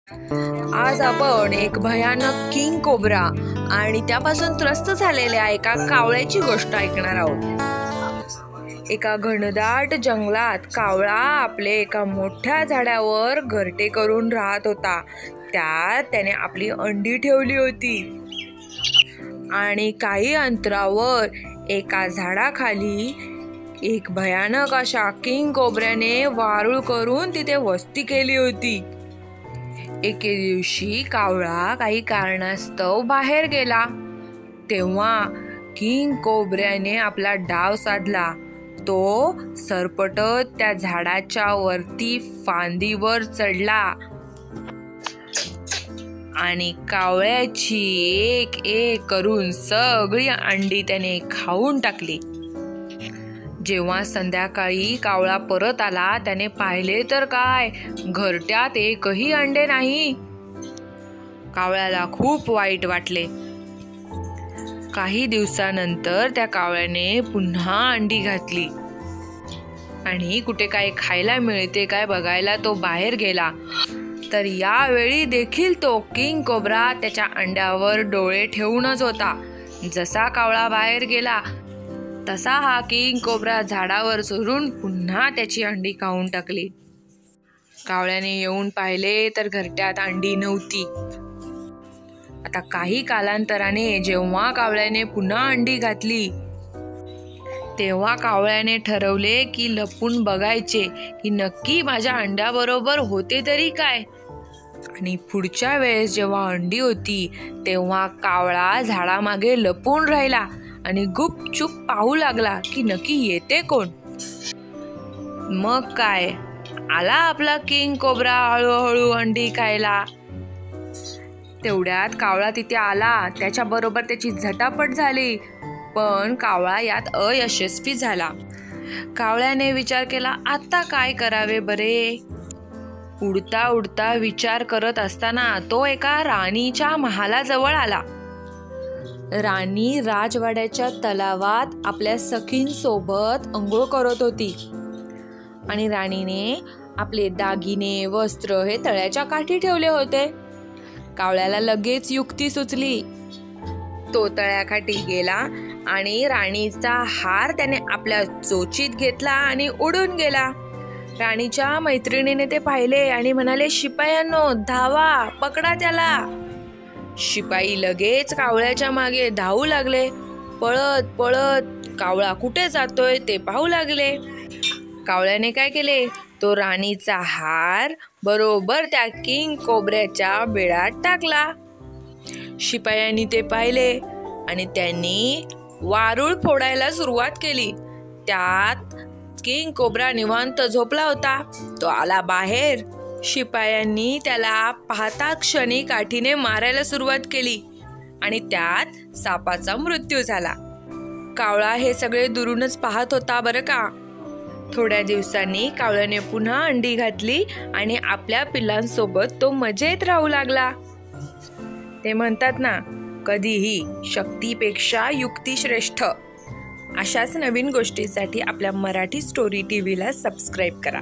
आज आपण एक भयानक किंग कोब्रा आणि त्यापासून त्रस्त झालेल्या एका कावळ्याची गोष्ट ऐकणार आहोत। एका घनदाट जंगलात कावळा आपले एका मोठ्या झाडावर घरटे करून राहत होता। त्यात त्याने आपली अंडी ठेवली होती आणि काही अंतरावर एका झाडाखाली एक भयानक अशा किंग कोब्र्याने वारूळ करून तिथे वस्ती केली होती। एके दिवशी कावळा काही कारणास्तव बाहेर गेला, तेव्हा किंग कोब्र्याने आपला डाव साधला। तो सरपटत त्या झाडाच्या वरती फांदीवर चढला आणि कावळ्याची एक एक करून सगळी अंडी त्याने खाऊन टाकली। जेव्हा संध्याकाळी कावळा परत आला, त्याने पाहिले तर काय, घरट्यात एकही अंडे नाही। कावळ्याला खूप वाईट वाटले। काही दिवसानंतर त्या कावळ्याने पुन्हा अंडी घातली आणि कुठे काय खायला मिळते काय बघायला तो बाहेर गेला। तर यावेळी देखील तो किंग कोब्रा त्याच्या अंड्यावर डोळे ठेवूनच होता। जसा कावळा बाहेर गेला तसा हा किंग कोब्रा झाडावर चढून पुन्हा त्याची अंडी खाऊन टाकली। कावळ्याने येऊन पाहिले तर घरट्यात अंडी नव्हती। आता काही कालांतराने जेव्हा कावळ्याने पुन्हा अंडी घातली, तेव्हा कावळ्याने ठरवले की लपून बघायचे की नक्की माझ्या अंड्याबरोबर होते तरी काय। आणि पुढच्या वेळेस जेव्हा अंडी होती तेव्हा कावळा झाडामागे लपून राहिला आणि गुपचूप पाहू लागला की नक्की येते कोण। मग काय, आला आपला किंग कोब्रा हळूहळू अंडी खायला। तेवढ्यात कावळा तिथे आला, त्याच्या बरोबर त्याची झटापट झाली, पण कावळा यात अयशस्वी झाला। कावळ्याने विचार केला, आता काय करावे बरे। उडता उडता विचार करत असताना तो एका राणीच्या महालाजवळ आला। राणी राजवाड्याच्या तलावात आपल्या सखींसोबत अंघोळ करत होती आणि राणीने आपले दागिने वस्त्र हे तळ्याच्या काठी ठेवले होते। कावळ्याला लगेच युक्ती सुचली। तो तळ्याकाठी गेला आणि राणीचा हार त्याने आपल्या चोचीत घेतला आणि उडून गेला। राणीच्या मैत्रिणीने ते पाहिले आणि म्हणाले, शिपायांनो धावा, पकडा त्याला। शिपाई लगेच कावळ्याच्या मागे धावू लागले। पळत पळत कावळा कुठे जातोय ते पाहू लागले। कावळ्याने काय केले, तो राणीचा हार बरोबर त्या किंग कोब्र्याच्या बिळात टाकला। शिपायांनी ते पाहिले आणि त्यांनी वारूळ फोडायला सुरुवात केली। त्यात किंग कोब्रा निवांत झोपला होता। तो आला बाहेर। शिपायांनी त्याला पाहता क्षणी काठीने मारायला सुरुवात केली आणि त्यात सापाचा मृत्यू झाला। कावळा हे सगळे दुरूनच पाहत होता बरं का। थोड्या दिवसांनी कावळ्याने पुन्हा अंडी घातली आणि आपल्या पिल्लांसोबत तो मजेत राहू लागला। ते म्हणतात ना, कधीही शक्तीपेक्षा युक्ती श्रेष्ठ। अशाच नवीन गोष्टीसाठी आपल्या मराठी स्टोरी टीव्हीला सबस्क्राईब करा।